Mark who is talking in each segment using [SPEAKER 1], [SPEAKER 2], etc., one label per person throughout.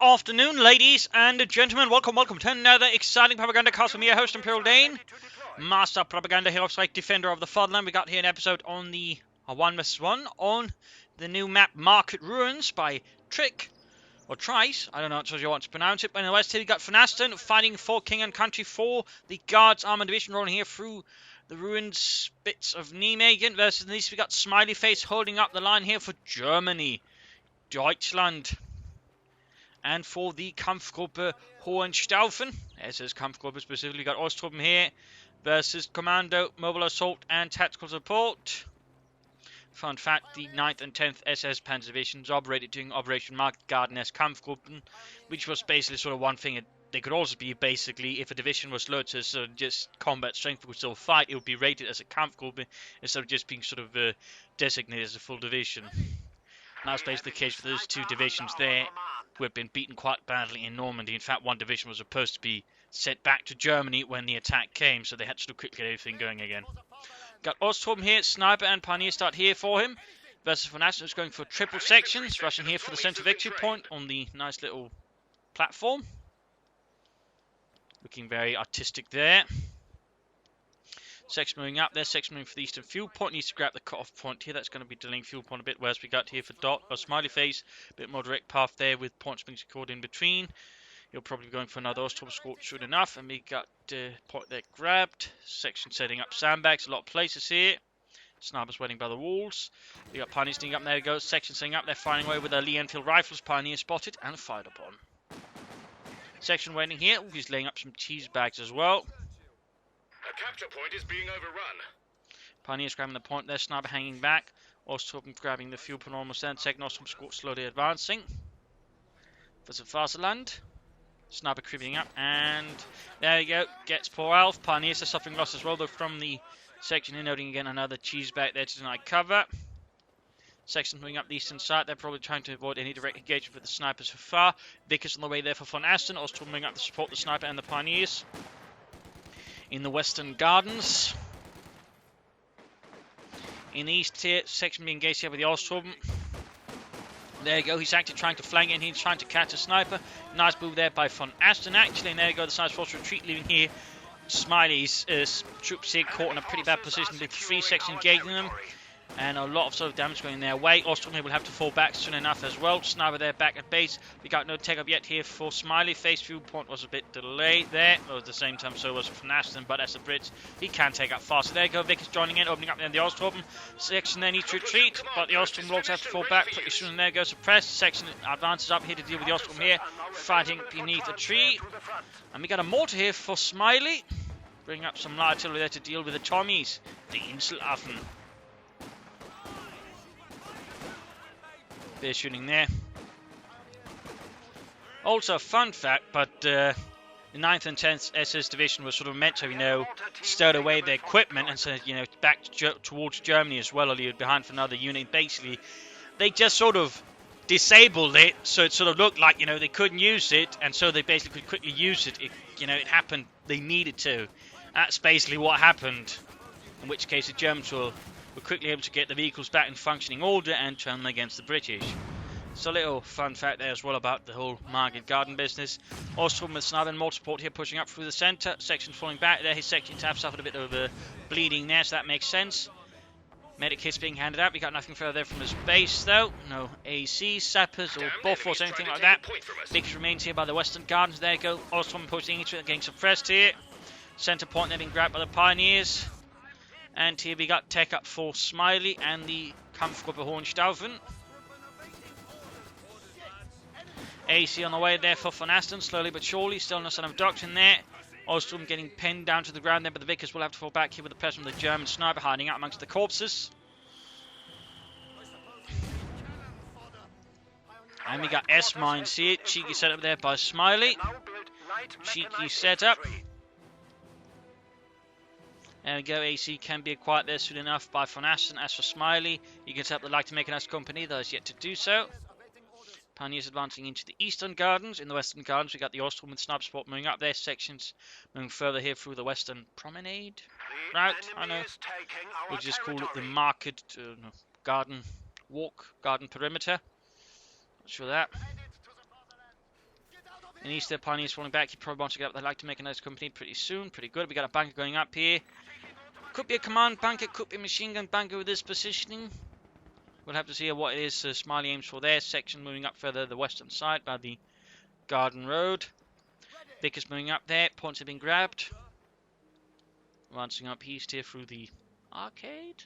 [SPEAKER 1] afternoon, ladies and gentlemen. Welcome to another exciting Propagandacast with me, your host, Imperial Dane, Master Propaganda Hero Strike Defender of the Fatherland. We got here an episode on the 1vs1 on the new map Market Ruins by Trick, or Trice, I don't know how you want to pronounce it, but in the west here we got VonAsten fighting for King and Country for the Guards Armored Division, rolling here through the ruins bits of Nijmegen, versus in the east we got Smiley Face holding up the line here for Germany, Deutschland. And for the Kampfgruppe Hohenstaufen, SS Kampfgruppe specifically, got Osttruppen here versus Commando, Mobile Assault and Tactical Support. Fun fact, the 9th and 10th SS Panzer Divisions operated during Operation Market Garden as Kampfgruppen, which was basically sort of one thing. They could also be basically, if a division was low to sort of just combat strength but could still fight, it would be rated as a Kampfgruppe instead of just being sort of designated as a full division. And that's basically the case for those two divisions there, who had been beaten quite badly in Normandy. In fact, one division was supposed to be sent back to Germany when the attack came, so they had to quickly get everything going again. Got Osttruppen here, Sniper and Pioneer start here for him, versus VonAsten, who's going for triple sections, rushing here for the centre victory point on the nice little platform. Looking very artistic there. Section moving up there, section moving for the eastern fuel point, needs to grab the cut-off point here. That's going to be delaying fuel point a bit, whereas we got here for Dot, or Smiley Face, a bit more direct path there with points being secured in between. He'll probably be going for another Osttruppen score soon enough, and we got point there grabbed. Section setting up sandbags, a lot of places here. Snipers waiting by the walls. We got Pioneer sneaking up, there we go. Section setting up, they're firing away with their Lee Enfield rifles. Pioneer spotted and fired upon. Section waiting here, he's laying up some cheese bags as well.
[SPEAKER 2] A capture point is being overrun.
[SPEAKER 1] Pioneer's grabbing the point there, Sniper hanging back. Osttruppen grabbing the fuel point almost there. Second Osttruppen squad slowly advancing. For the Vaterland. Sniper creeping up, and there you go. Gets poor Alf. Pioneers are suffering loss as well, though, from the section here, noting again another cheese back there to deny cover. Section moving up the eastern side. They're probably trying to avoid any direct engagement with the snipers so far. Vickers on the way there for VonAsten. Osttruppen moving up to support the sniper and the Pioneers in the western gardens. In the east here, section being engaged here with the Osttruppen. There you go, he's actually trying to flank in, he's trying to catch a sniper. Nice move there by VonAsten actually, and there you go, the sniper's forced retreat, leaving here Smiley's troops here caught in a pretty bad position with 3 sections engaging them. And a lot of sort of damage going their way. Osttruppen will have to fall back soon enough as well. Sniper there back at base. We got no take-up yet here for Smiley. Face viewpoint was a bit delayed there. At the same time, so was VonAsten, but as the Brits, he can take up faster. There you go, Vickers joining in, opening up there the Osttruppen. Section there needs to retreat, but the Osttruppen will also have to fall back pretty soon. And there goes suppressed. Section advances up here to deal with the Osttruppen here, fighting beneath a tree. And we got a mortar here for Smiley. Bringing up some light artillery there to deal with the Tommies, the Inselaffen. They're shooting there. Also, a fun fact, but the 9th and 10th SS Division was sort of meant to, stowed away their equipment and sent, back towards Germany as well, or leave it behind for another unit. Basically, they just sort of disabled it, so it sort of looked like, they couldn't use it, and so they basically could quickly use it if, it happened, they needed to. That's basically what happened, in which case the Germans were quickly able to get the vehicles back in functioning order and turn them against the British. So a little fun fact there as well about the whole Market Garden business. Osttruppen with Sniper and more support here pushing up through the centre. Section's falling back there. His section tab suffered a bit of bleeding there, so that makes sense. Medic kits being handed out. We got nothing further from his base though. No AC, sappers or buffers, anything like that. Vickers remains here by the western gardens. There you go. Osttruppen pushing into it, getting suppressed here. Centre point there being grabbed by the Pioneers. And here we got tech up for Smiley and the Kampfgruppe Hohenstaufen. AC on the way there for VonAsten, slowly but surely, still no sign of doctrine there. Osttruppen getting pinned down to the ground there, but the Vickers will have to fall back here with the pressure from the German sniper hiding out amongst the corpses. And we got S-mines here, cheeky setup there by Smiley. Cheeky setup. There we go, AC can be acquired there soon enough by VonAsten. As for Smiley, he can set up the like to make a nice company, though is yet to do so. Pioneers advancing into the eastern gardens. In the western gardens, we got the Osttruppen with sniper support moving up their sections, moving further here through the western promenade route. I know, we'll just call it the market garden walk, garden perimeter. Not sure that. And East, their Pioneers falling back. He probably wants to get up. They'd like to make a nice company pretty soon. Pretty good. We got a bunker going up here. Could be a command bunker. Could be a machine gun bunker with this positioning. We'll have to see what it is Smiley aims for there. Section moving up further the western side by the Garden Road. Vickers moving up there. Points have been grabbed. Advancing up east here through the arcade.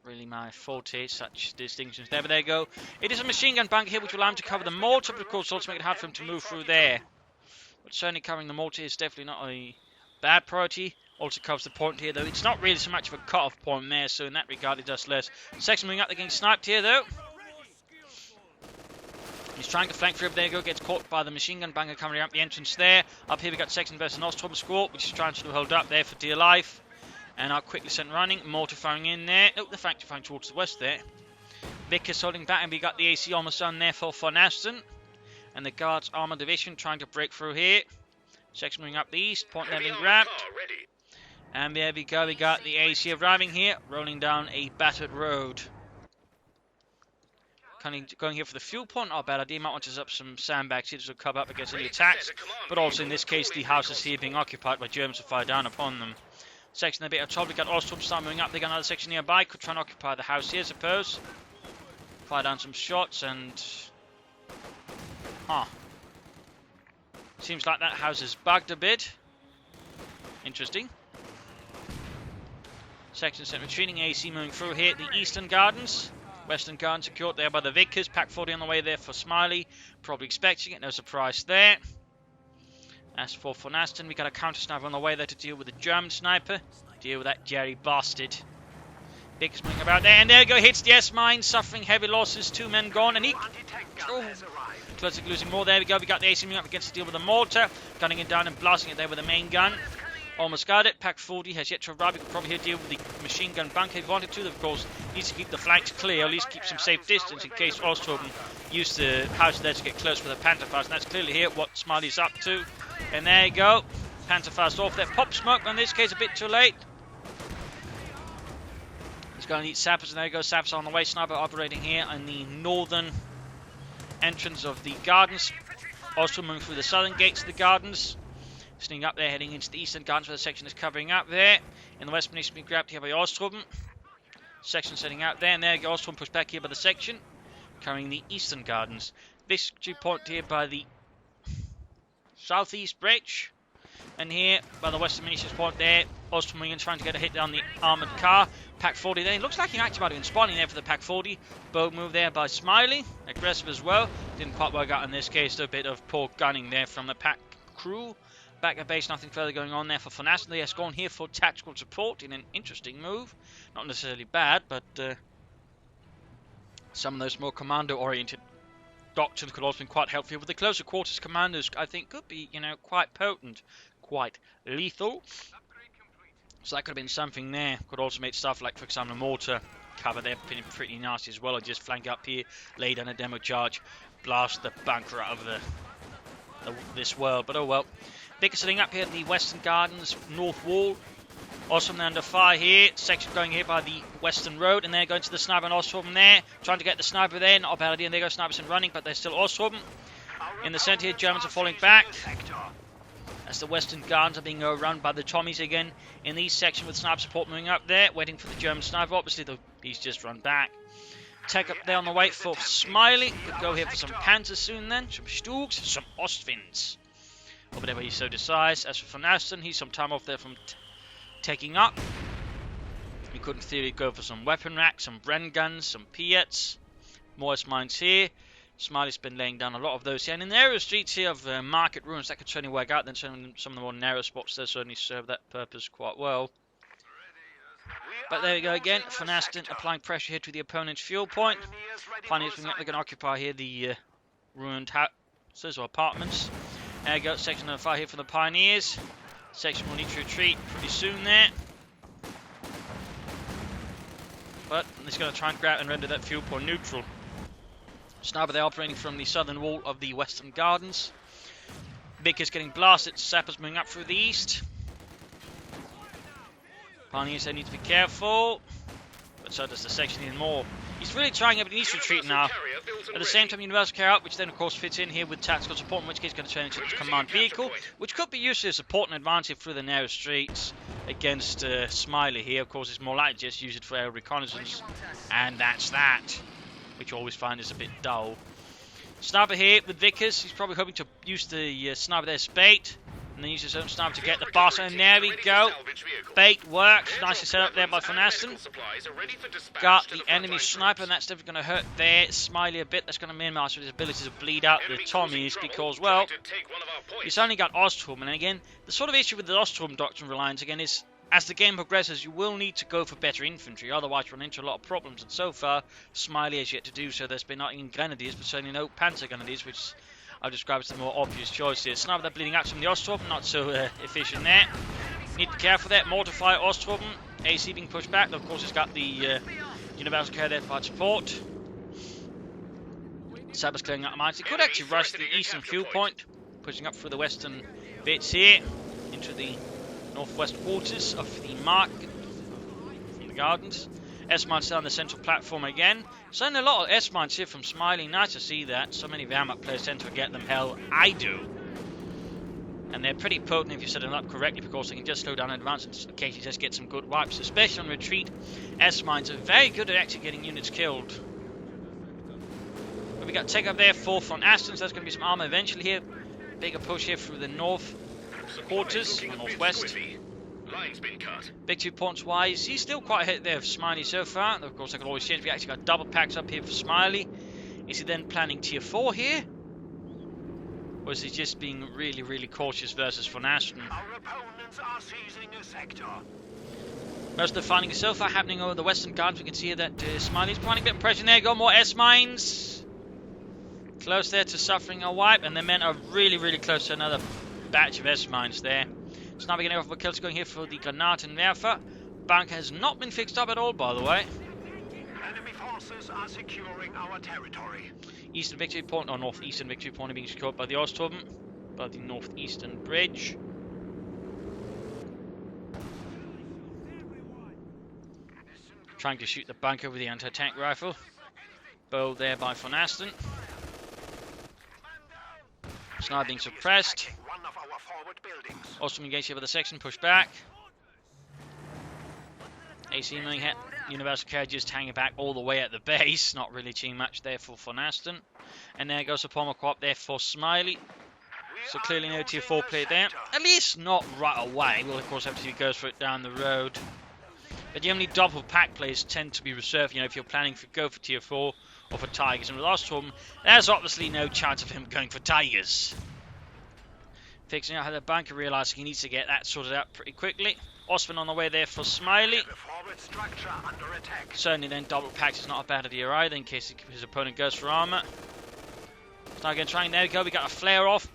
[SPEAKER 1] Really my forte, such distinctions there, but there you go. It is a machine gun bunker here which will allow him to cover the mortar, but of course also make it hard for him to move through there. But certainly covering the mortar is definitely not a bad priority. Also covers the point here, though. It's not really so much of a cut-off point there, so in that regard it does less. Section moving up, they're getting sniped here, though. He's trying to flank through, there you go, gets caught by the machine gun bunker coming up the entrance there. Up here we got Section versus Nostrum squad, which is trying to hold up there for dear life. And are quickly sent running. Mortar firing in there. Oh, the factory firing towards the west there. Vickers holding back, and we got the AC almost done there for VonAsten. And the Guards Armour Division trying to break through here. Section moving up the east. Point there being grabbed. And there we go. We got the AC arriving here, rolling down a battered road. Going here for the fuel point. Not a bad idea. Might want to set up some sandbags here to cover up against any attacks. But also in this case, the houses here being occupied by Germans to fire down upon them. Section a bit of trouble. We got Ostrom start moving up. They got another section nearby. Could try and occupy the house here, I suppose. Fire down some shots and... Seems like that house is bugged a bit. Interesting. Section sent retreating. AC moving through here. The Eastern Gardens. Western Gardens secured there by the Vickers. Pack 40 on the way there for Smiley. Probably expecting it. No surprise there. As for VonAsten, we got a counter sniper on the way there to deal with the German sniper. Deal with that Jerry bastard. Vickers moving about there, and there you go, hits the S-mine, suffering heavy losses, 2 men gone, and he... Close to losing more, there we go, we got the AC moving up against the deal with the mortar, gunning it down and blasting it there with the main gun. Almost got it, Pack 40 has yet to arrive, we could probably here deal with the machine gun bunker if he wanted to, of course, needs to keep the flanks clear, at least keep some safe distance in case Ostrom used the house there to get close with the Pantherfaust, and that's clearly here what Smiley's up to. And there you go, Pantherfaust off there. Pop smoke, but in this case a bit too late. He's going to need sappers, and there you go, sappers on the way. Sniper operating here in the northern entrance of the gardens. Also moving through the southern gates of the gardens. Sneaking up there, heading into the eastern gardens where the section is covering up there. In the west, needs to be grabbed here by Ostrom. Section setting out there, and there you go, Ostrom pushed back here by the section. Covering the eastern gardens. This point here by the southeast bridge, and here by the western munitions point there, Ostrom trying to get a hit down the armoured car. Pack 40 there, it looks like he actually might have been spawning there for the Pack 40. Boat move there by Smiley, aggressive as well, didn't quite work out in this case, a bit of poor gunning there from the Pack crew. Back at base, nothing further going on there for VonAsten. They are gone here for tactical support in an interesting move, not necessarily bad, but some of those more commando oriented doctrines could also be quite helpful. With the closer quarters commandos, I think could be, quite potent, quite lethal. So that could have been something there. Could also make stuff like, for example, a mortar cover there pretty nasty as well. Or just flank up here, lay down a demo charge, blast the bunker out of this world. But oh well. Vickers sitting up here in the Western Gardens, North Wall. Ostrom under fire here. Section going here by the Western Road, and they're going to the sniper and Ostrom there. Trying to get the sniper there. Not a bad idea. And there go snipers and running, but they're still Ostrom. In the centre here, Germans are falling back. As the Western Gardens are being overrun by the Tommies again. In the east section with sniper support moving up there. Waiting for the German sniper. Obviously, he's just run back. Tech up there on the way for Smiley. Could go here for some Panzers soon then. Some Stugs, some Ostwinds. Or whatever he so decides. As for VonAsten, he's some time off there from taking up. You could in theory go for some weapon racks, some Bren guns, some Piets. More S-mines here. Smiley's been laying down a lot of those here. And in the area streets here of market ruins, that could certainly work out. Then some of the more narrow spots there certainly serve that purpose quite well. But there we go again. VonAsten applying pressure here to the opponent's fuel point. Pioneers they're going to occupy here the ruined houses or apartments. There we go. Section number 5 here for the Pioneers. Section will need to retreat pretty soon there. But he's going to try and grab and render that fuel point neutral. Sniper they're operating from the southern wall of the Western Gardens. Vickers getting blasted. Sappers moving up through the east. Pioneers they need to be careful. But so does the section even more. He's really trying, but he needs to retreat now.
[SPEAKER 2] built and
[SPEAKER 1] At the same time, Universal Carry Out, which then of course fits in here with tactical support, in which case it's going to turn into a command vehicle, which could be used as support and advantage through the narrow streets against Smiley here. Of course, it's more likely just use it for air reconnaissance, and that's that, which you always find is a bit dull. Sniper here with Vickers. He's probably hoping to use the sniper there as bait, and then use his own sniper to get the boss. And there we go. Bait works. Nicely set up there by VonAsten. Got the enemy sniper, and that's definitely going to hurt there Smiley a bit. That's going to minimise his ability to bleed out the Tommies because, well, he's only got Ostrom. And again, the sort of issue with the Ostrom Doctrine Reliance, again, is as the game progresses, you will need to go for better infantry, otherwise you run into a lot of problems. And so far, Smiley has yet to do so. There's been not even Grenadiers, but certainly no Panzer Grenadiers, which I'll describe as the more obvious choice here. Sniper that bleeding out from the Ostrom, not so efficient there. Need to be careful there. Mortar fire Ostrom. AC being pushed back. Of course, it's got the Universal Carry there to provide support. Cyber's clearing out the mines. It could actually rush the eastern fuel point, pushing up through the western bits here into the northwest quarters of the market, from the gardens. S-mines still on the central platform again. Sending a lot of S-mines here from Smiley. Nice to see that. So many VAMAC players tend to forget them. Hell, I do. And they're pretty potent if you set them up correctly, because they can just slow down in advance and occasionally just get some good wipes. Especially on retreat, S-mines are very good at actually getting units killed. But we got take up there for VonAsten, so there's going to be some armor eventually here. Bigger push here through the north quarters, northwest.
[SPEAKER 2] Line's been cut.
[SPEAKER 1] Big 2 points wise, he's still quite ahead there of Smiley so far. Of course, I could always change. We actually got double packs up here for Smiley. Is he then planning tier 4 here? Or is he just being really, really cautious versus VonAsten?
[SPEAKER 3] Our opponents are seizing a sector.
[SPEAKER 1] Most of the fighting is so far happening over the western gardens. We can see here that Smiley's planning a bit of pressure there. Got more S-mines. Close there to suffering a wipe. And the men are really, really close to another batch of S-mines there. Sniper getting off of kills going here for the Granatenwerfer. Bank has not been fixed up at all, by the way.
[SPEAKER 3] Enemy forces are securing our territory.
[SPEAKER 1] Eastern victory point, or northeastern victory point, being secured by the Ostrom, by the northeastern bridge. Trying to shoot the bunker with the anti-tank rifle. Bow there by VonAsten. Sniper being suppressed. Ostrom engaged here with the section, push back. AC milling hit. Universal Carry just hanging back all the way at the base. Not really achieving much there for VonAsten. And there goes the Pommel Co-op there for Smiley. So clearly no tier 4 play there. At least not right away. We'll of course have to see who goes for it down the road. But generally double pack plays tend to be reserved, you know, if you're planning to go for tier 4 or for Tigers. And with Ostrom, there's obviously no chance of him going for Tigers. Fixing out how the bunker, realising he needs to get that sorted out pretty quickly. Osman on the way there for Smiley. Certainly then double packs is not a bad idea either, in case his opponent goes for armour. Now again trying, there we go, we got a flare off.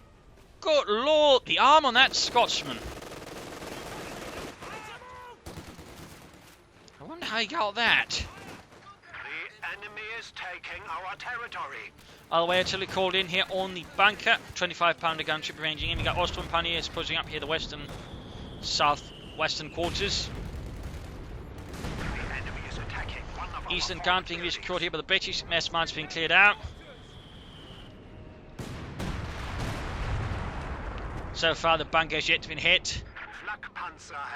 [SPEAKER 1] Good lord, the arm on that Scotsman. I wonder how he got that.
[SPEAKER 3] The enemy is taking our territory.
[SPEAKER 1] All the way artillery called in here on the bunker. 25-pounder gunship ranging in. We got Ostrom Pioneers pushing up here the western, southwestern quarters.
[SPEAKER 3] The enemy is attacking one of our
[SPEAKER 1] Eastern gun being secured here by the British. Mess mines being cleared out. So far the bunker has yet to be hit.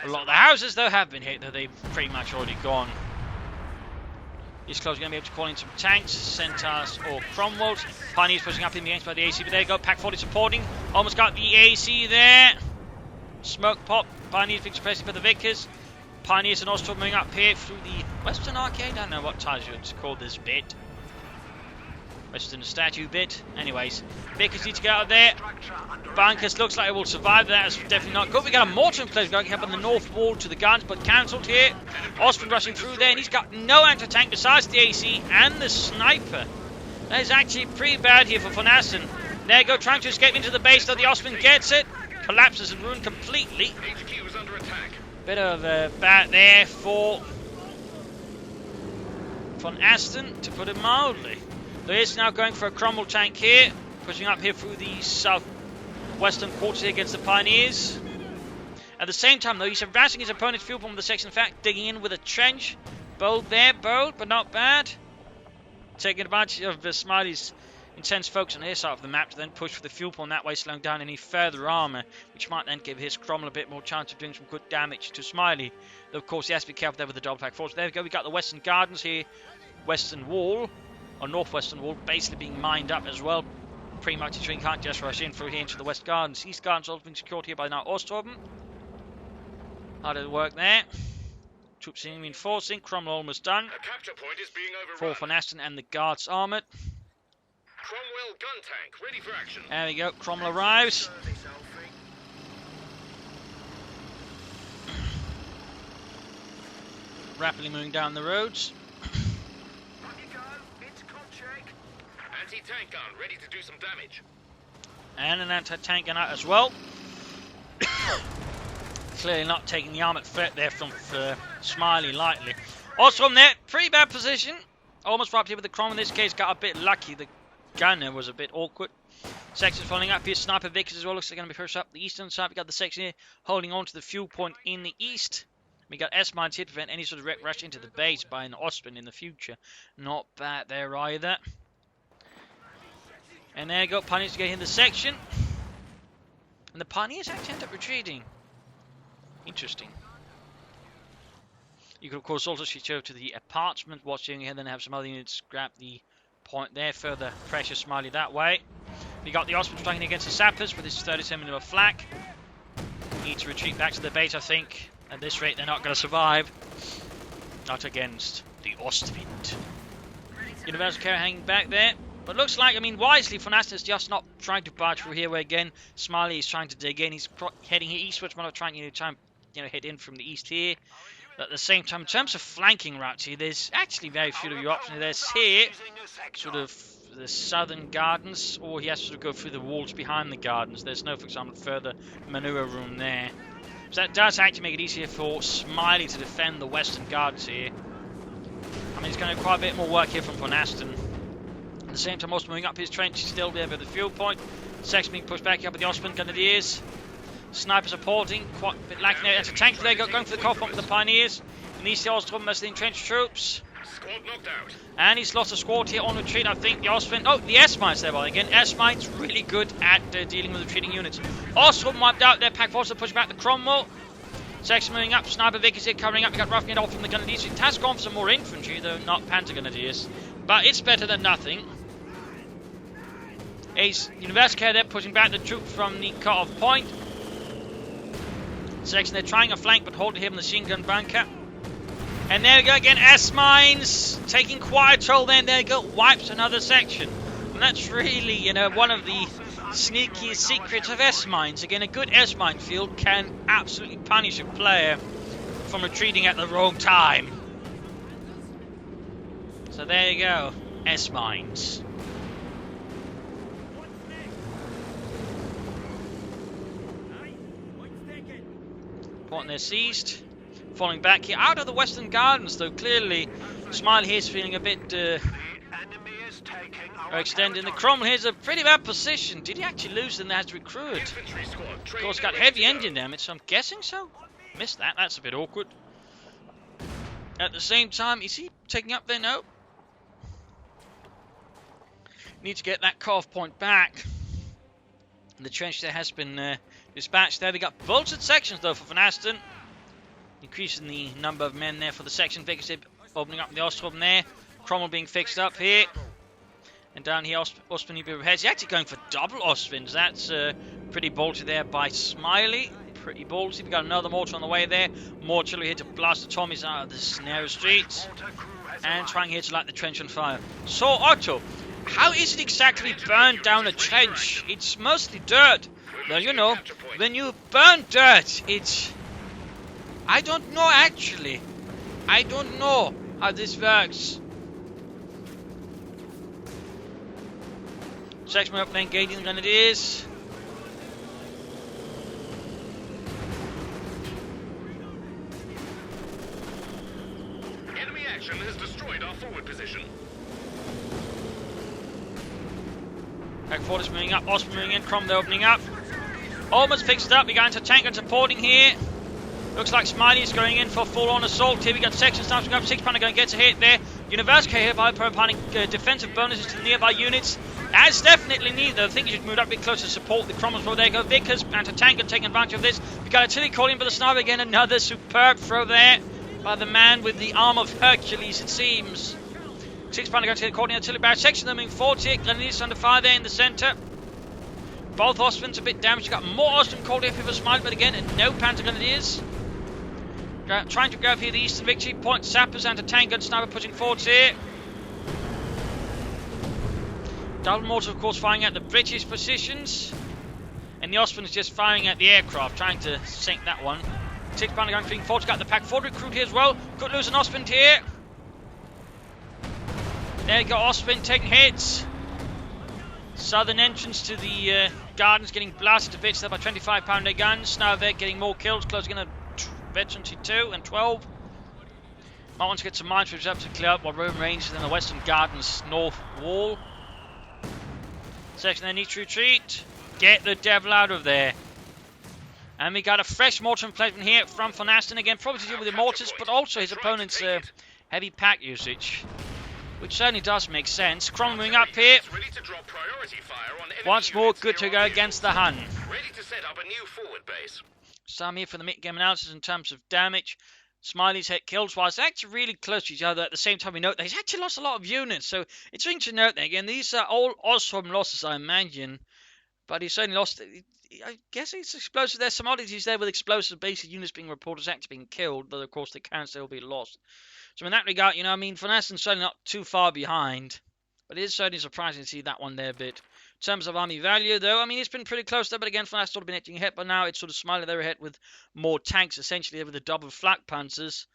[SPEAKER 1] A lot of the houses though have been hit, though they've pretty much already gone. He's close, going to be able to call in some tanks, Centaurs or Cromwells. Pioneers pushing up in the against by the AC, but there you go. Pack 40 supporting. Almost got the AC there. Smoke pop. Pioneers being suppressed by the Vickers. Pioneers and Ostrom moving up here through the Western Arcade. I don't know what title you'd call this bit. Western statue bit. Anyways, Vickers need to get out of there. Bunkers looks like it will survive. That is definitely not good. We got a mortar in place going up on the north wall to the guns, but cancelled here. Ostrom rushing through there, and he's got no anti-tank besides the AC and the sniper. That is actually pretty bad here for VonAsten. There you go, trying to escape into the base, though the Ostrom gets it. Collapses and ruined completely.
[SPEAKER 2] HQ is under attack.
[SPEAKER 1] Bit of a bat there for VonAsten, to put it mildly. There is now going for a Cromwell tank here, pushing up here through the southwestern quarters here against the Pioneers. At the same time, though, he's harassing his opponent's fuel pump with the section. In fact, digging in with a trench. Bold there, bold, but not bad. taking advantage of Smiley's intense focus on his side of the map to then push for the fuel point, that way slowing down any further armour, which might then give his Cromwell a bit more chance of doing some good damage to Smiley. Though of course he has to be careful there with the double pack force. There we go, we got the Western Gardens here, Western Wall, or Northwestern Wall, basically being mined up as well. Pretty much the train can't just rush in through here into the West Gardens. East Gardens also being secured here by now Ostrom. How did it work there? Troops in reinforcing, Cromwell almost done.
[SPEAKER 2] A capture point is being overrun.
[SPEAKER 1] For VonAsten and the guards armoured.
[SPEAKER 2] Cromwell gun tank ready for action.
[SPEAKER 1] There we go, Cromwell arrives. Rapidly moving down the roads.
[SPEAKER 2] Anti-tank gun ready to do some damage.
[SPEAKER 1] And an anti-tank gun out as well. Clearly not taking the armoured threat there from Smiley lightly. Also from there, pretty bad position. Almost right up here with the Cromwell. In this case, got a bit lucky. The gunner was a bit awkward. Section following up here, Sniper Vickers as well. Looks like going to be pushed up the eastern side. We got the section here holding on to the fuel point in the east. We got S-mines here to prevent any sort of rush into the base by an Ostrom in the future. Not bad there either. And there you go, Pioneers to get in the section. And the Pioneers actually end up retreating. Interesting. You could of course also switch over to the apartment, watching here, then have some other units grab the point there, further pressure Smiley that way. We got the Ostrom striking against the Sappers with his 37mm flak. Need to retreat back to the base, I think. At this rate, they're not going to survive. Not against the Ostwind. Universal Carrier hanging back there. But looks like, I mean, wisely, VonAsten is just not trying to barge through here. Where again, Smiley is trying to dig in. He's heading here eastwards, not trying to head in from the east here. But at the same time, in terms of flanking routes here, there's actually very few of your options. There's here, sort of the southern gardens, or he has to sort of go through the walls behind the gardens. There's no, for example, further maneuver room there. So that does actually make it easier for Smiley to defend the western gardens here. I mean, it's going to require a bit more work here from VonAsten. At the same time, also moving up his trench, still there by the fuel point. Section being pushed back up with the Ostrom Grenadiers. Sniper supporting, quite a bit lacking there. That's a tank there, going for the CoH point with the Pioneers. And these the Ostrom, most of the entrenched troops.
[SPEAKER 2] Squad knocked out.
[SPEAKER 1] And he's lost a squad here on retreat, I think. The Ostrom, oh, the S-mines there, well, again. S-mines really good at dealing with retreating units. Ostrom wiped out their pack force to push back the Cromwell. Section moving up, Sniper Vickers here covering up. We got roughing it off from the Grenadiers. It has gone for some more infantry, though not Panzer Grenadiers. But it's better than nothing. Ace Universal Care there pushing back the troops from the cut-off point. Section they're trying a flank but holding him in the machine gun bunker. And there we go again, S-mines taking quite a toll then. There we go, wipes another section. And that's really, you know, one of the sneakiest secrets of S-mines. Again, a good S-mine field can absolutely punish a player from retreating at the wrong time. So there you go, S-mines. Point there seized. Falling back here out of the Western Gardens, though clearly Smiley here is feeling a bit extending. The Cromwell here's a pretty bad position. Did he actually lose then has to recruit? Of course, got heavy engine damage, so I'm guessing so. Missed that, that's a bit awkward. At the same time, is he taking up there? No. Need to get that CoH point back. The trench there has been dispatched there. We got bolted sections though for VonAsten. Increasing the number of men there for the section. Vickers opening up the Ostrom there. Cromwell being fixed up here. And down here, Ostrom heads. He's actually going for double Ostroms. That's pretty bolted there by Smiley. Pretty ballsy. We got another mortar on the way there. More artillery here to blast the Tommies out of the narrow streets. And trying here to light the trench on fire. So, Otto, how is it exactly burn down a trench? It's mostly dirt. Well, you know, when you burn dirt, it's... I don't know, actually. I don't know how this works. Section up, engaging the Grenadiers.
[SPEAKER 2] Enemy action has destroyed our forward position.
[SPEAKER 1] Back forward is moving up, Ostrom moving in, Cromwell opening up. Almost fixed up, we got into tank and supporting here. Looks like Smiley is going in for full-on assault here. We got section starting up. 6-pounder going to get a hit there. University hereby providing defensive bonuses to the nearby units. That's definitely needed. I think you should move up a bit closer to support the Cromwells. Well, there you go. Vickers and a tank are taking advantage of this. We got artillery calling for the sniper again. Another superb throw there by the man with the arm of Hercules, it seems. 6 pounder going to get caught in artillery barrage section. They're moving forward here. Grenadiers under fire there in the centre. Both Ostens a bit damaged. You've got more Osten called here for Smiley, but again, no Panther Grenadiers. Trying to grab here the Eastern Victory Point. Sappers and a tank gun sniper pushing forward here. Double mortars, of course, firing at the British positions. And the Ostens just firing at the aircraft, trying to sink that one. 6 pounder gun being forward. Got the Pack 4 recruit here as well. Could lose an Ostend here. There you go, Ostend taking hits. Southern entrance to the gardens getting blasted to bits there by 25 pounder guns. Now they're getting more kills, closing in a veteran 2 and 12. Might want to get some mine troops up to clear up while Roman ranges in the western gardens north wall. Section they need to retreat. Get the devil out of there. And we got a fresh mortar emplacement here from VonAsten again, probably to do with the mortars, but also his opponent's heavy pack usage, which certainly does make sense. Cromwell moving up here. Once more, good to go against the Hun.
[SPEAKER 2] Ready to set up a new forward base.
[SPEAKER 1] Some here for the mid-game analysis in terms of damage. Smiley's hit kills, whilst they're actually really close to each other. At the same time, we note that he's actually lost a lot of units, so it's interesting to note that again. These are all awesome losses, I imagine, but he's certainly lost. I guess it's explosive. There's some oddities there with explosive basic units being reported as actually being killed, but of course they can still be lost. So in that regard, you know, I mean, VonAsten's certainly not too far behind, but it is certainly surprising to see that one there a bit. In terms of army value, though, I mean, it's been pretty close there, but again, VonAsten's sort of been edging ahead, but now it's sort of Smiley there ahead with more tanks, essentially, with the double flak panzers.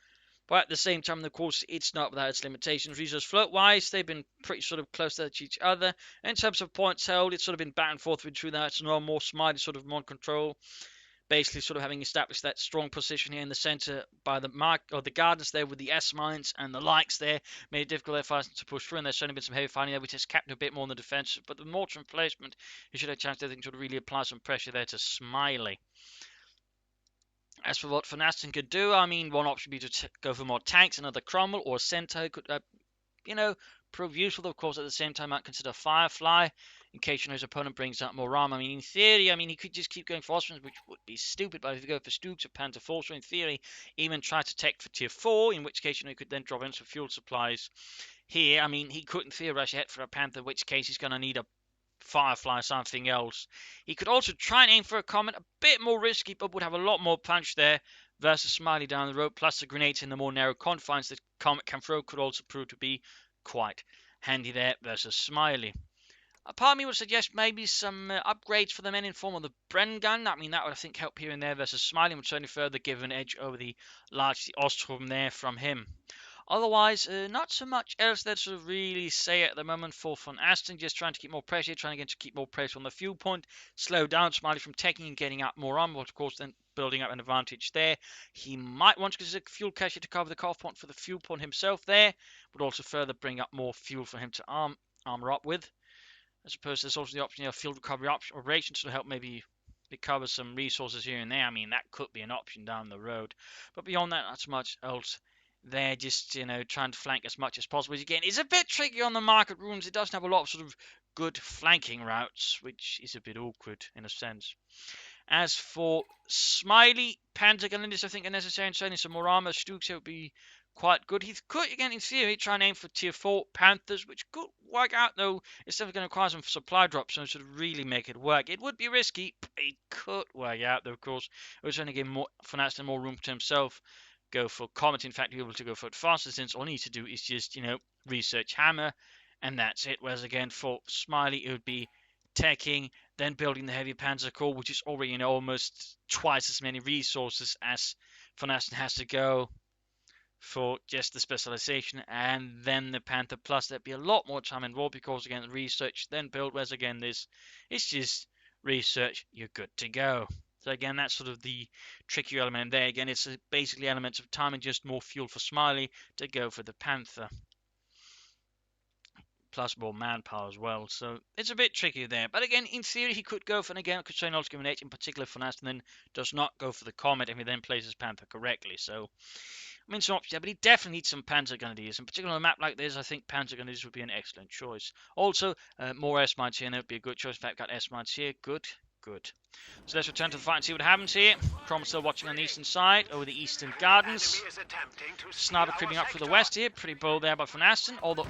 [SPEAKER 1] But at the same time, of course, it's not without its limitations. Resource float-wise, they've been pretty sort of close there to each other. In terms of points held, it's sort of been back and forth between that. It's no more Smiley sort of more control. Basically sort of having established that strong position here in the centre by the mark or the gardens there with the S-mines and the likes there, made it difficult there for us to push through, and there's certainly been some heavy fighting there which has kept a bit more on the defensive, but the mortar emplacement, you should have a chance to think, should really apply some pressure there to Smiley. As for what VonAsten could do, I mean, one option would be to go for more tanks, another Cromwell or a Centaur could, you know, prove useful. Of course, at the same time, might consider Firefly in case his opponent brings out more armor. I mean, in theory, I mean, he could just keep going for Austrians, which would be stupid, but if you go for Stooks or Panther Force, in theory, even try to take for tier 4, in which case, you know, he could then drop in some fuel supplies here. I mean, he couldn't fear rush ahead for a Panther, in which case he's going to need a Firefly or something else. He could also try and aim for a Comet, a bit more risky, but would have a lot more punch there versus Smiley down the road, plus the grenades in the more narrow confines that Comet can throw could also prove to be quite handy there versus Smiley. A part of me would suggest maybe some upgrades for the men in form of the Bren gun. I mean, that would, I think, help here and there versus Smiley, would certainly further give an edge over the large Ostrom there from him. Otherwise, not so much else there to really say at the moment for VonAsten. Just trying to keep more pressure, trying again to keep more pressure on the fuel point, slow down Smiley from taking and getting out more armor, but of course then building up an advantage there. He might want to consider fuel cache to cover the cutoff point for the fuel point himself there, but also further bring up more fuel for him to armor up with. I suppose there's also the option of field recovery operations to help maybe recover some resources here and there. I mean, that could be an option down the road. But beyond that, not so much else. They're just, you know, trying to flank as much as possible. Which, again, is a bit tricky on the market rooms. It doesn't have a lot of sort of good flanking routes, which is a bit awkward in a sense. As for Smiley, Panther Grenadiers, I think are necessary, and certainly some more armor. Stooks here would be quite good. He could, again, in theory, try and aim for tier 4 Panthers, which could work out, though. It's definitely going to require some supply drops, so it should really make it work. It would be risky, but it could work out, though, of course. It would certainly give VonAsten more room to himself. Go for Comet, in fact, be able to go for it faster, since all he needs to do is just, you know, research Hammer, and that's it. Whereas, again, for Smiley, it would be teching, then building the heavy Panzer Corps, which is already, you know, almost twice as many resources as VonAsten has to go for just the specialization, and then the Panther Plus. There'd be a lot more time involved because, again, research, then build, whereas, again, this it's just research, you're good to go. So again, that's sort of the tricky element there. Again, it's basically elements of time and just more fuel for Smiley to go for the Panther. Plus more manpower as well. So it's a bit tricky there. But again, in theory, he could go for, and again, could certainly also give an edge, in particular for VonAsten, then does not go for the Comet if he then places Panther correctly. So I mean, some options, yeah, but he definitely needs some Panzer Grenadiers. In particular, on a map like this, I think Panzer Grenadiers would be an excellent choice. Also, more S-mines here, and that would be a good choice. In fact, got S-mines here. Good, good. So let's return to the fight and see what happens here. Cromwell still watching on the eastern side, over the eastern gardens. Sniper creeping up through the west here. Pretty bold there by VonAsten. Although,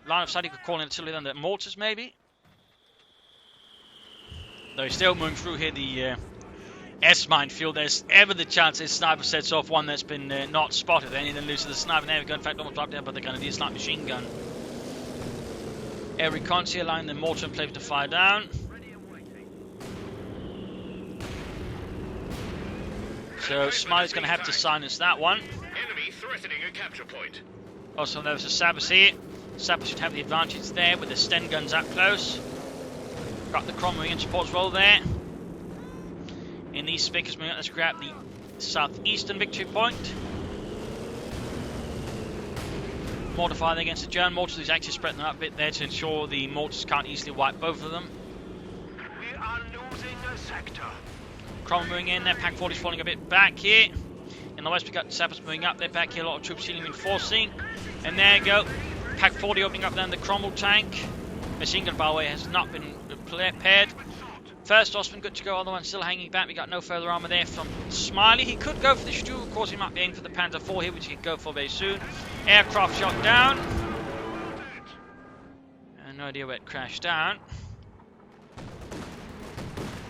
[SPEAKER 1] line of sight, he could call in artillery on the mortars, maybe. Though he's still moving through here, the S-mine field. There's ever the chance this sniper sets off one that's been not spotted. Then he then loses the sniper. There we go. In fact, almost dropped down by the Grenadiers, like machine gun. Air recons here, allowing the mortar and plate to fire down. So Smiley's going to have to silence that one.
[SPEAKER 2] Enemy threatening a capture point.
[SPEAKER 1] Also, there was a Sappers here. Sappers should have the advantage there with the Sten guns up close. Got the Cromwell in support as well there. In these speakers, let's grab the southeastern victory point. Mortar fire against the German mortars. He's actually spreading them out a bit there to ensure the mortars can't easily wipe both of them.
[SPEAKER 3] We are losing a sector.
[SPEAKER 1] Cromwell moving in there. Pack 40's falling a bit back here. In the west, we got Sappers moving up there. Back here, a lot of troops healing reinforcing. And there you go. Pack 40 opening up then the Cromwell tank. Machine gun, by the way, has not been repaired. First Ostman good to go, other one still hanging back. We got no further armor there from Smiley. He could go for the Stu, of course he might be aiming for the Panzer IV here, which he could go for very soon. Aircraft shot down. No idea where it crashed down.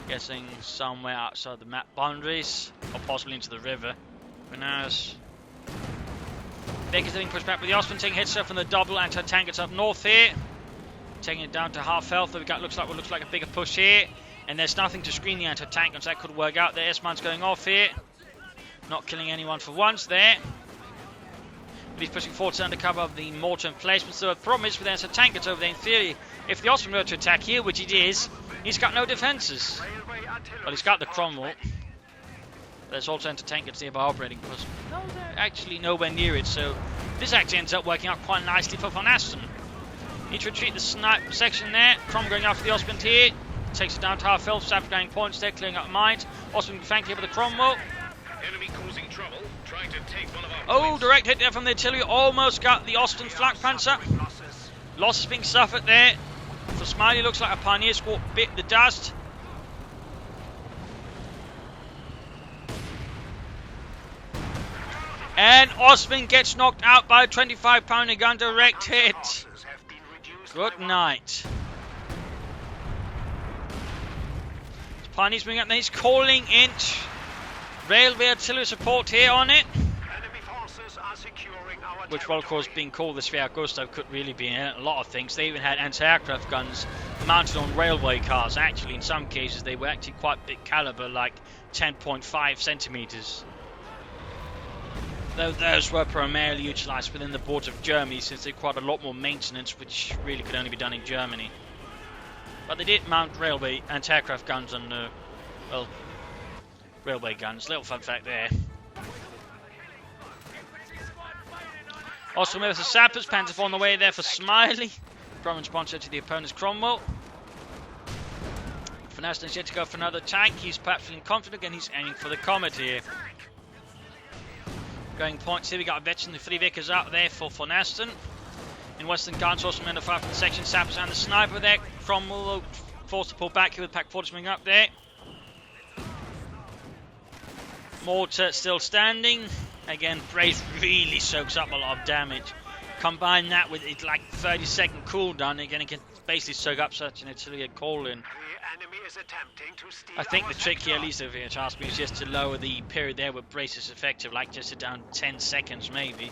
[SPEAKER 1] Guessing somewhere outside the map boundaries, or possibly into the river. Who knows? Baker's being pushed back with the Ostman taking hits from the double anti-tank. It's up north here. Taking it down to half health. We got looks like a bigger push here. And there's nothing to screen the anti-tank guns. That could work out. The S-mine's going off here. Not killing anyone for once there. But he's pushing forward under cover of the mortar emplacement. So the problem is with the anti-tank guns over there, in theory, if the Ostman were to attack here, which it is, he's got no defences. Well, he's got the Cromwell. There's also anti-tank guns nearby operating. Because no, they're actually nowhere near it. So this actually ends up working out quite nicely for VonAsten. Need to retreat the sniper section there. Cromwell going after the Ostman here. Takes it down to half health. Sappers going points there, clearing up mines. Ostman flanked here with the Cromwell.
[SPEAKER 2] Enemy causing trouble, trying to take one of our
[SPEAKER 1] Oh,
[SPEAKER 2] points.
[SPEAKER 1] direct hit there from the artillery. Almost got the Ostman flak panzer. Losses being suffered there. For Smiley, looks like a Pioneer squad bit the dust. And Ostman gets knocked out by a 25-pounder gun, direct hit. Good night. Pioneer's moving up, then he's calling in railway artillery support here on it.
[SPEAKER 3] Enemy forces are securing our
[SPEAKER 1] Which, well, of course, being called the Sphere Gustav could really be a lot of things. They even had anti-aircraft guns mounted on railway cars. Actually, in some cases, they were actually quite big caliber, like 10.5 centimeters. Though those were primarily utilized within the borders of Germany, since they required a lot more maintenance, which really could only be done in Germany. But they did mount railway anti-aircraft guns on, well, railway guns. Little fun fact there. Also, with the Sappers, Panzer IV on the way there for Smiley. Cromwell sponsor to the opponent's Cromwell. VonAsten's yet to go for another tank. He's perhaps feeling confident again. He's aiming for the Comet here. Going points here. We got a veteran, the 3 Vickers out there for VonAsten. In Western Guards, also men of 5 from the section, Sappers and the sniper there. Cromwell forced to pull back here with Pack 40 coming up there. Mortar still standing. Again, Brace really soaks up a lot of damage. Combine that with it like 30-second cooldown, again it can basically soak up such an artillery call-in. I think the trick here, at least if you ask me, is just to lower the period there where Brace is effective, like just to down 10 seconds maybe.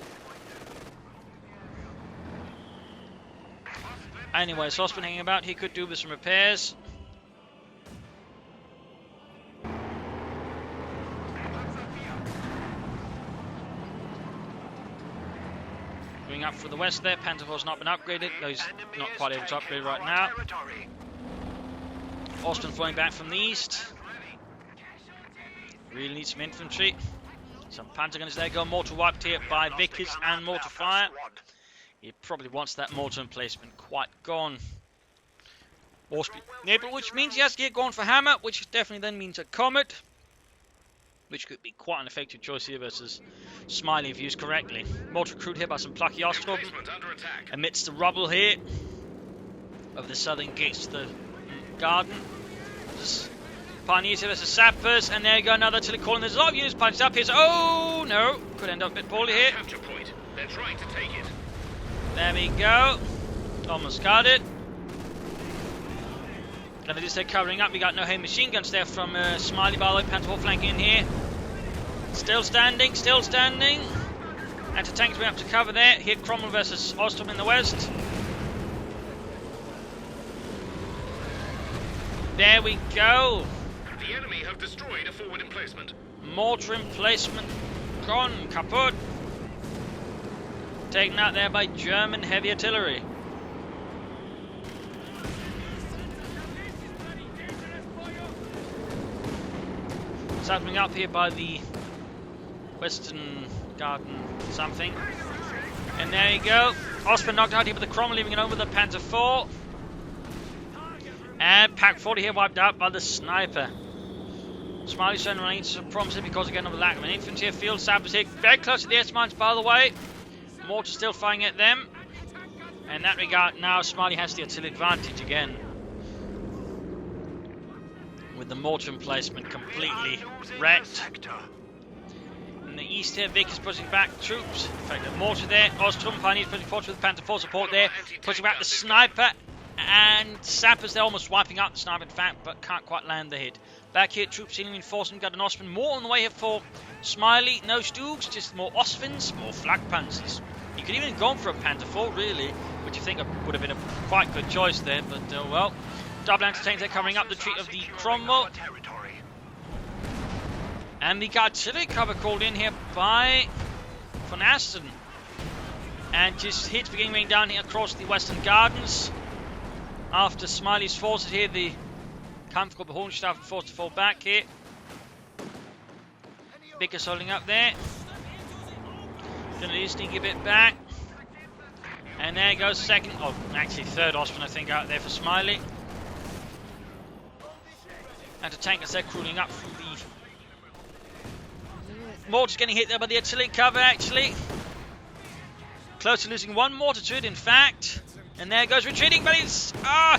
[SPEAKER 1] Anyway, so Ostman hanging about, he could do with some repairs. Going up for the west there, Panzer IV's not been upgraded, though he's not quite able to upgrade right now. Ostman flowing back from the east. Really needs some infantry. Some Panzer guns there, go mortar wiped here by Vickers and mortar fire. He probably wants that mortar emplacement quite gone. War speed neighbor, which means he has to get going for hammer, which definitely then means a Comet. which could be quite an effective choice here versus Smiley if used correctly. Mortar recruit here by some plucky Ostrom
[SPEAKER 2] Emplacement under attack.
[SPEAKER 1] amidst the rubble here of the southern gates to the garden. Just Pioneers here versus Sappers, and there you go, another artillery calling. There's a lot of units piling up here. Oh no, could end up a bit poorly here.
[SPEAKER 2] Capture point. They're trying to take it.
[SPEAKER 1] There we go. Almost got it. And it is there covering up. We got no heavy machine guns there from Smiley, by the way. Panther flanking in here. Still standing, still standing. Anti-tanks went up to cover there. Here Cromwell versus Ostrom in the west. There we go.
[SPEAKER 2] The enemy have destroyed a forward emplacement.
[SPEAKER 1] Mortar emplacement gone, kaput. Taken out there by German heavy artillery. Settling up here by the western garden something. And there you go. Osman knocked out here with the Cromwell, leaving it over the Panther 4. And Pack 40 here wiped out by the sniper. Smiley showing range promising because again of the lack of an infantry field. Sappers here very close to the S-mines, by the way. Mortar still firing at them. In that regard, now Smiley has the artillery advantage again. With the mortar emplacement completely wrecked. In the east here, Vic is pushing back troops. In fact, the mortar there. Ostrom Pioneers pushing forward with Panther 4 support there. Pushing back the sniper. And Sappers, they're almost wiping out the sniper, in fact, but can't quite land the hit. Back here, troops seeming reinforcement. Got an Ostman more on the way here for Smiley. No Stoogs, just more Ostvins, more Flak Panzers. You could even have gone for a Panther 4, really, which you think would have been a quite good choice there, but well. Double anti-tanks are coming up the tree of the Cromwell. And the artillery cover called in here by VonAsten. And just hits beginning raining down here across the western gardens. After Smiley's forces here, the Kampf called the Hohenstauf forced to fall back here. Vickers holding up there. Gonna sneak a bit back. And there goes second, oh actually third Osman I think out there for Smiley. And the tankers they're crawling up through the mortars, getting hit there by the artillery cover actually. Close to losing one mortar to it in fact. And there goes retreating, but it's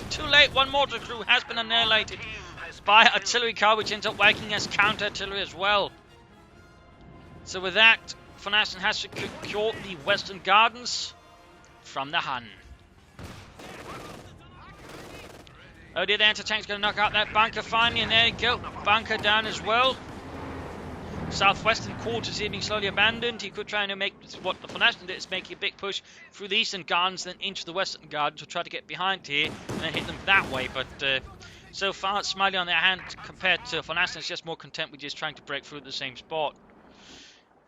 [SPEAKER 1] too late. One mortar crew has been annihilated by artillery car, which ends up working as counter artillery as well. So with that, VonAsten has secured the western gardens from the Hun. Oh dear, the anti-tank's going to knock out that bunker finally, and there you go, bunker down as well. Southwestern quarters here being slowly abandoned. He could try and make what the VonAsten did, is make a big push through the eastern gardens, then into the western gardens to try to get behind here and then hit them that way. But so far, Smiley on their hand compared to VonAsten is just more content with just trying to break through the same spot.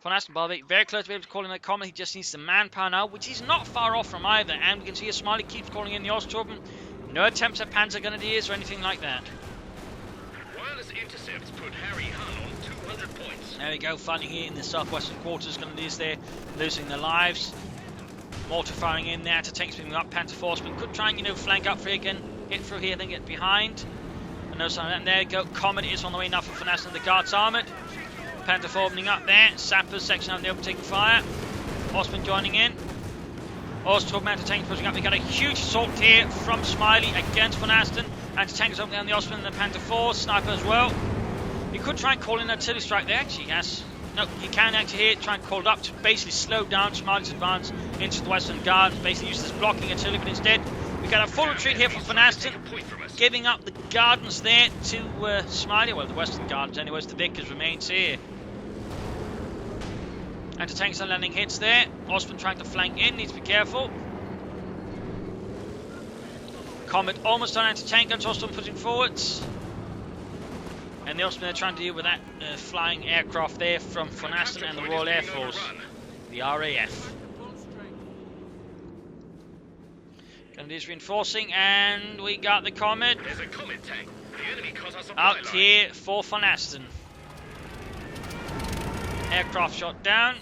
[SPEAKER 1] VonAsten, by the way, very close to be able to call in that Comet. He just needs the manpower now, which he's not far off from either. And we can see here Smiley keeps calling in the Ostrom. No attempts at Panzer Grenadiers or anything like that.
[SPEAKER 2] Wireless intercepts put Harry Hun on 200 points.
[SPEAKER 1] There we go, fighting here in the southwestern quarters. Grenadiers there, losing their lives. Mortar firing in there to tanks moving up. Panther Forceman could try and, flank up for again, hit through here, then get behind. And no sign of that. And there you go, Comet is on the way now for VonAsten. The guards armoured. Panther 4 opening up there. Sappers section out there taking fire. Osman joining in. Ostrom anti-tank pushing up. We got a huge assault here from Smiley against VonAsten. Anti-tankers opening on the Osman and the Panther 4. Sniper as well. He could try and call in an artillery strike there. Actually, yes. No, he can actually here try and call it up to basically slow down Smiley's advance into the western guard. Basically use this blocking artillery, but instead we got a full retreat here from VonAsten, giving up the gardens there to Smiley. Well, the western gardens anyways. The Vickers remains here. Anti-tanks are landing hits there. Osman trying to flank in, needs to be careful. Comet almost on anti-tank guns, Osman pushing forwards. And the Osman are trying to deal with that flying aircraft there from VonAsten and the Royal Air Force, the RAF. Grenadiers reinforcing, and we got the Comet.
[SPEAKER 2] There's a Comet tank. The enemy cut us
[SPEAKER 1] out here for VonAsten. Aircraft shot down.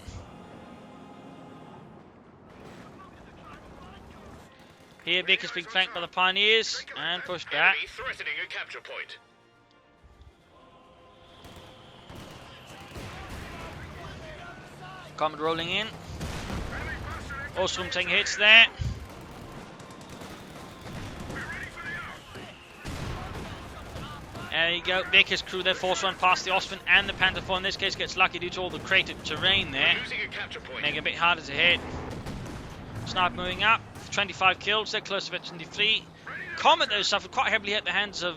[SPEAKER 1] Here Vic is being flanked by the Pioneers and pushed back.
[SPEAKER 2] Enemy threatening a capture point.
[SPEAKER 1] Comet rolling in. Ostrom taking hits there. There you go. Vickers crew their force run past the Ostwind and the Panther 4. In this case, gets lucky due to all the cratered terrain there. Making it a bit harder to hit. Sniper moving up. 25 kills. They're close to 23. Comet, though, suffered quite heavily at the hands of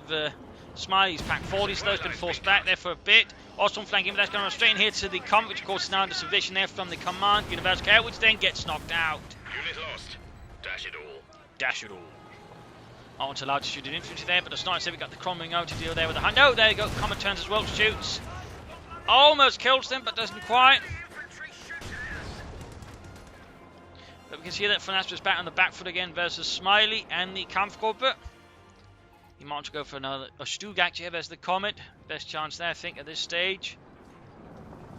[SPEAKER 1] Smiley's Pack 40s. Those been forced back there for a bit. Ostrom flanking, but that's going to run straight in here to the Comet, which of course is now under some vision there from the command Universal Care, which then gets knocked out.
[SPEAKER 2] Unit lost. Dash it all.
[SPEAKER 1] Dash it all. I want to allow to shoot an infantry there, but it's not. So we got the Crom moving over to deal there with the hunt. No, there you go. Comet turns as well, shoots. Almost kills them, but doesn't quite. But we can see that VonAsten is back on the back foot again versus Smiley and the Kampfgruppe. He might want to go for another. Stug actually here versus the Comet. Best chance there, I think, at this stage.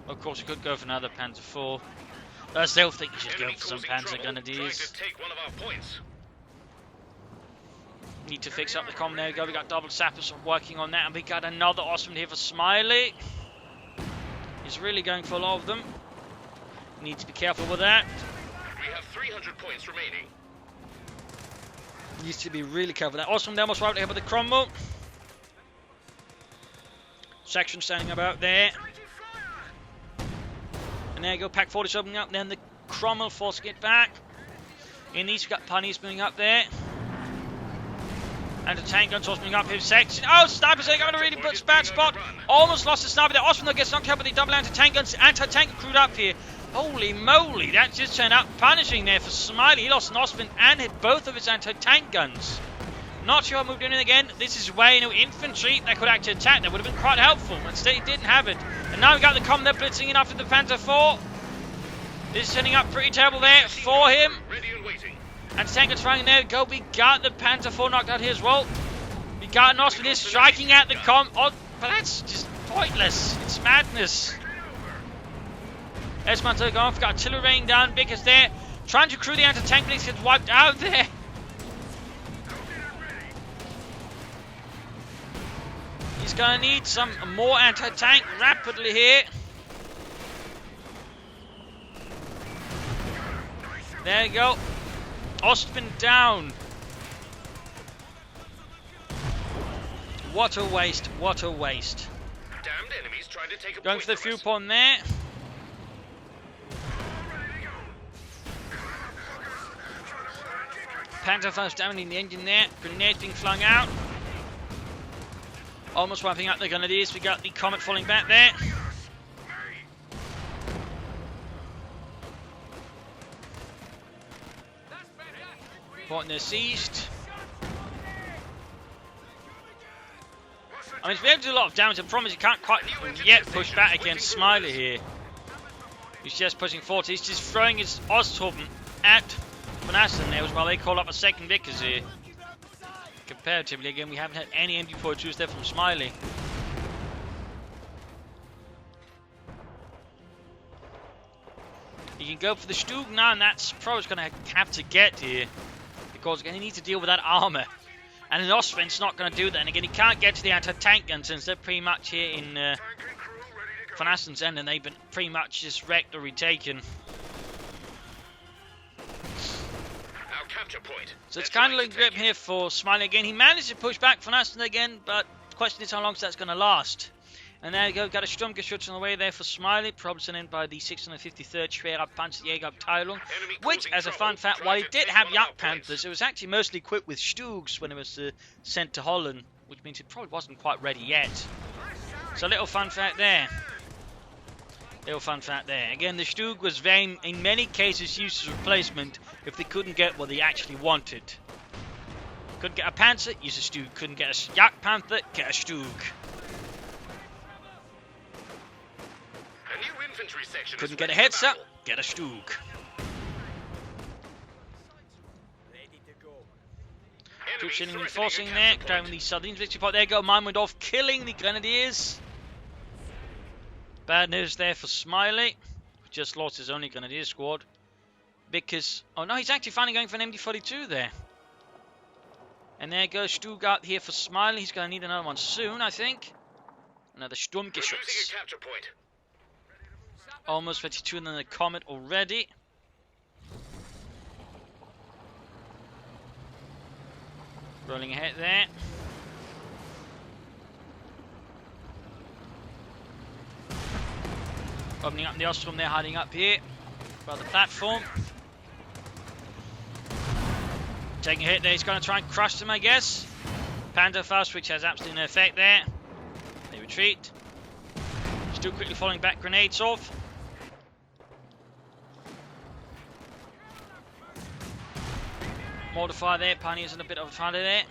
[SPEAKER 1] Of course, he could go for another Panzer 4. But I still think he should go for some Panzer Grenadiers. Need to fix up the Comet. There we go. We got double sappers working on that, and we got another Ostwind here for Smiley. He's really going for a lot of them. Need to be careful with that.
[SPEAKER 2] We have 300 points remaining.
[SPEAKER 1] Needs to be really careful with that. Ostwind almost right here with the Cromwell. Section standing about there. And there you go. Pack 40's opening up. Then the Cromwell forcing it back. In these, we've got Punnies moving up there. And the tank guns moving up here section. Oh, snipers are going to really bad spot. Almost lost the sniper there. Ostwind gets knocked out with the double anti-tank guns. Anti-tank crewed up here. Holy moly, that just turned out punishing there for Smiley. He lost an Ostwind and hit both of his anti-tank guns. Not sure I moved in again. This is way new infantry that could actually attack. That would have been quite helpful. Instead, he didn't have it. And now we got the Comet there blitzing in after the Panther 4. This is turning up pretty terrible there for him.
[SPEAKER 2] Ready and waiting.
[SPEAKER 1] And tank guns running there. Go, we got the Panther 4 knocked out here as well. We got an Ostwind here striking at the Comet. Oh, but that's just pointless. It's madness. Esman took off, got artillery raining down, Vickers there, trying to crew the anti-tank, but he gets wiped out there. He's going to need some more anti-tank rapidly here. There you go. Ostwind down. What a waste, what a waste.
[SPEAKER 2] Damned enemies trying to take a
[SPEAKER 1] Going
[SPEAKER 2] point
[SPEAKER 1] for the
[SPEAKER 2] from
[SPEAKER 1] fuel
[SPEAKER 2] us.
[SPEAKER 1] pond there. Panther first down in the engine there. Grenade being flung out. Almost wiping out the Grenadiers. We got the Comet falling back there. Point they're seized. I mean, to be able to do a lot of damage, I promise you can't quite yet push back against Smiley here. He's just pushing forward. He's just throwing his Ostwind at VonAsten there while they call up a second Vickers here. Comparatively, again, we haven't had any MD-42s there from Smiley. He can go for the Stug now, and that's probably going to have to get here. Because again, he needs to deal with that armour. And an Ostwind's not going to do that. And again, he can't get to the anti-tank guns since they're pretty much here in VonAsten's end, and they've been pretty much just wrecked or retaken.
[SPEAKER 2] Our capture point.
[SPEAKER 1] So it's kind of looking grip here for Smiley again. He managed to push back VonAsten again, but the question is how long that's going to last. And there you go, got a Sturmgeschütz on the way there for Smiley, probably sent in by the 653rd Schwerer Panzerjägerabteilung, which, as a fun fact, while he did have Jagdpanthers, it was actually mostly equipped with Stugs when it was sent to Holland, which means it probably wasn't quite ready yet. So a little fun fact there. Little fun fact there. Again, the Stug was very, in many cases, used as a replacement if they couldn't get what they actually wanted. Couldn't get a Panzer, use a Stug. Couldn't get a Jagdpanther, get a Stug. Couldn't get a Hetzer, get a Stug. Troops reinforcing there, driving the Sardines victory point. There you go, mine went off, killing the Grenadiers. Bad news there for Smiley, who just lost his only Grenadier squad. Because, oh no, he's actually finally going for an MD-42 there. And there goes Stuttgart here for Smiley. He's going to need another one soon, I think. Another Sturmgeschütz. Almost 22 and then the Comet already. Rolling ahead there. Opening up the Ostrom there, hiding up here by the platform. Taking a hit there, he's going to try and crush them, I guess. Panzerfaust, which has absolutely no effect there. They retreat. Still quickly falling back, grenades off. Mortar fire there, Pioneers in a bit of a fire there.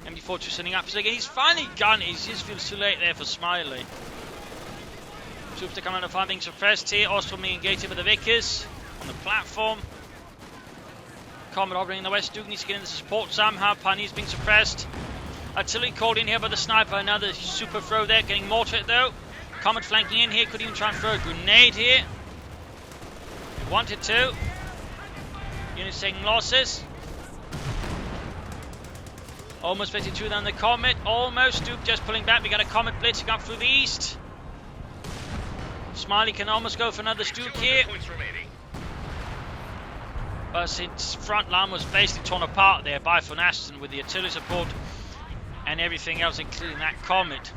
[SPEAKER 1] MD4 just sending up. So again, he's finally gone. He just feels too late there for Smiley. Troops to come out of fire being suppressed here. Ostrom being engaged with the Vickers on the platform. Comet hovering in the west. Duke needs to get in the support somehow. Pioneers being suppressed. Artillery called in here by the sniper. Another super throw there. Getting mortared though. Comet flanking in here. Could even try and throw a grenade here. He wanted to. Units taking losses. Almost 52 down the Comet. Almost. Duke just pulling back. We got a Comet blitzing up through the east. Smiley can almost go for another Duke here. But its front line was basically torn apart there by VonAsten with the artillery support and everything else, including that Comet,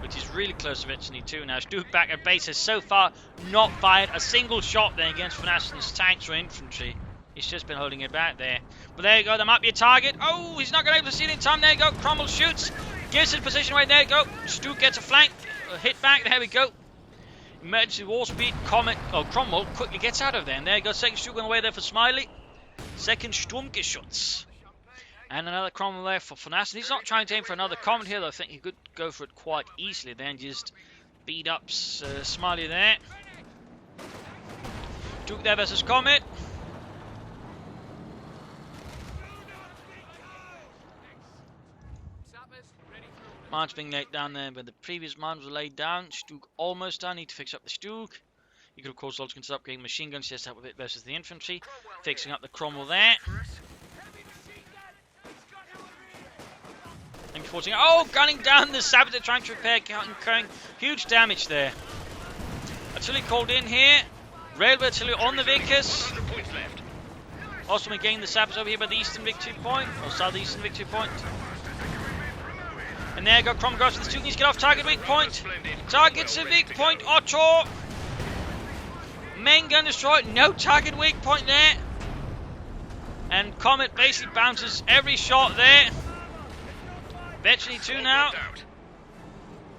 [SPEAKER 1] which is really close eventually too. Now Duke back at base has so far not fired a single shot there against VonAsten's tanks or infantry. He's just been holding it back there. But there you go, there might be a target. Oh, he's not going to be able to see it in time. There you go, Cromwell shoots. Gives it position away, there you go. Duke gets a flank, a hit back, there we go. Emergency war speed, Comet, Cromwell quickly gets out of there. And there you go, second Duke on the way there for Smiley. Second Sturmgeschütz. And another Cromwell there for VonAsten. He's not trying to aim for another Comet here, though. I think he could go for it quite easily then. Just beat up Smiley there. Duke there versus Comet. Mines being laid down there, but the previous mines were laid down. Stuke almost done. Need to fix up the Stuke. You could of course also consider upgrading machine guns just help with it versus the infantry. Fixing up the Cromwell there. Oh, gunning down the Saboteur, trying to repair, incurring huge damage there. Artillery called in here. Railway artillery on the Vickers. Also again the Saboteur over here by the eastern victory point, or southeastern victory point. And there you go, Cromwell goes for the Stuke. Needs to get off target weak point. Target's a weak point, Otto. Main gun destroyed, no target weak point there. And Comet basically bounces every shot there. Eventually 2 now.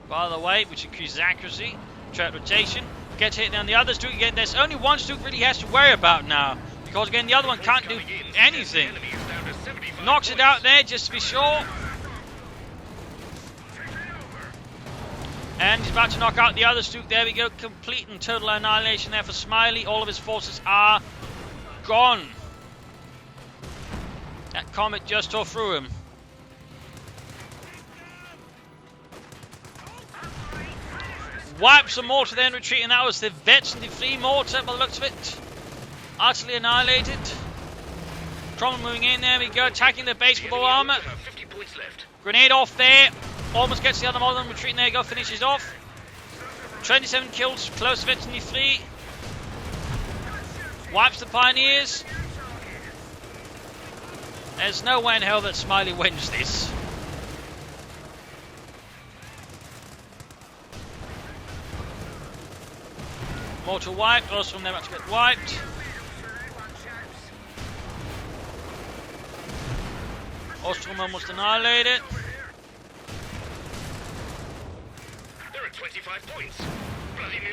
[SPEAKER 1] By the way, which increases accuracy. Track rotation. Gets hit down the other Stuke again. There's only one Stuke really has to worry about now. Because again, the other one can't do anything. Knocks it out there just to be sure. And he's about to knock out the other Stuke. There we go. Complete and total annihilation there for Smiley. All of his forces are gone. That Comet just tore through him. Wipes the mortar then retreating. That was the Vets and the Free mortar by the looks of it. Utterly annihilated. Cromwell moving in. There we go. Attacking the base with all armor. Grenade off there. Almost gets the other model retreating. There you go, finishes off. 27 kills, close to Vets and the Free. Wipes the Pioneers. There's no way in hell that Smiley wins this. Mortar wiped, also from there about to get wiped. Ostrom almost annihilated.
[SPEAKER 2] 25 points.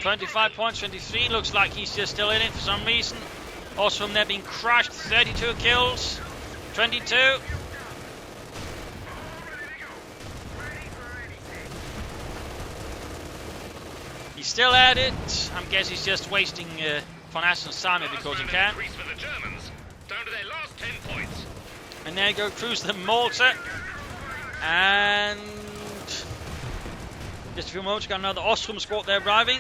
[SPEAKER 1] 25 points, 23. Looks like he's just still in it for some reason. Also from there being crushed. 32 kills. 22. He's still at it. I guess he's just wasting VonAsten's time because he can.
[SPEAKER 2] Down to their last 10 points.
[SPEAKER 1] And there you go, cruise the mortar. And just a few moments, got another Ostrom squad there arriving.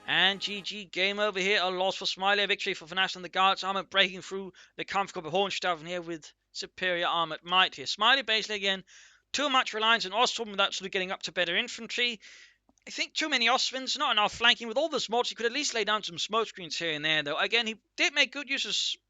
[SPEAKER 1] And GG, game over here. A loss for Smiley, a victory for VonAsten and the Guards. Armor breaking through the comfortable Hohenstaufen here with superior armored might here. Smiley basically again, too much reliance on Ostrom without sort of getting up to better infantry. I think too many Ostvins, not enough flanking. With all the mods, he could at least lay down some smoke screens here and there, though. Again, he did make good use of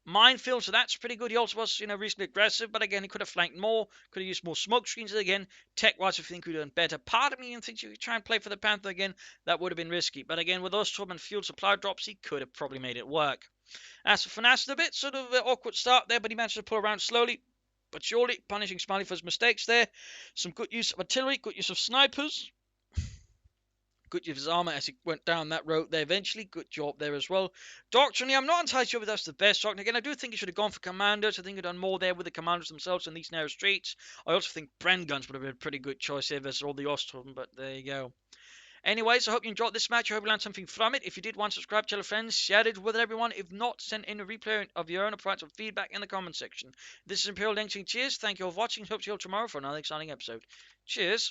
[SPEAKER 1] minefield, so that's pretty good. He also was, reasonably aggressive, but again, he could have flanked more, could have used more smoke screens. Again, tech-wise, I think he would have done better. Part of me thinks you could try and play for the Panther again. That would have been risky, but again, with those storm and fuel supply drops, he could have probably made it work. As for VonAsten, a bit sort of an awkward start there, but he managed to pull around slowly but surely, punishing Smiley for his mistakes there. Some good use of artillery, good use of snipers. Good use of his armour as he went down that road there eventually. Good job there as well. Doctrinally, I'm not entirely sure if that's the best doctrine. Again, I do think he should have gone for commandos. I think he'd done more there with the commandos themselves in these narrow streets. I also think Bren guns would have been a pretty good choice here versus all the Ostrom, but there you go. Anyways, I hope you enjoyed this match. I hope you learned something from it. If you did, subscribe, tell your friends, share it with everyone. If not, send in a replay of your own or provide some feedback in the comment section. This is Imperial Dane saying cheers. Thank you all for watching. Hope to see you all tomorrow for another exciting episode. Cheers.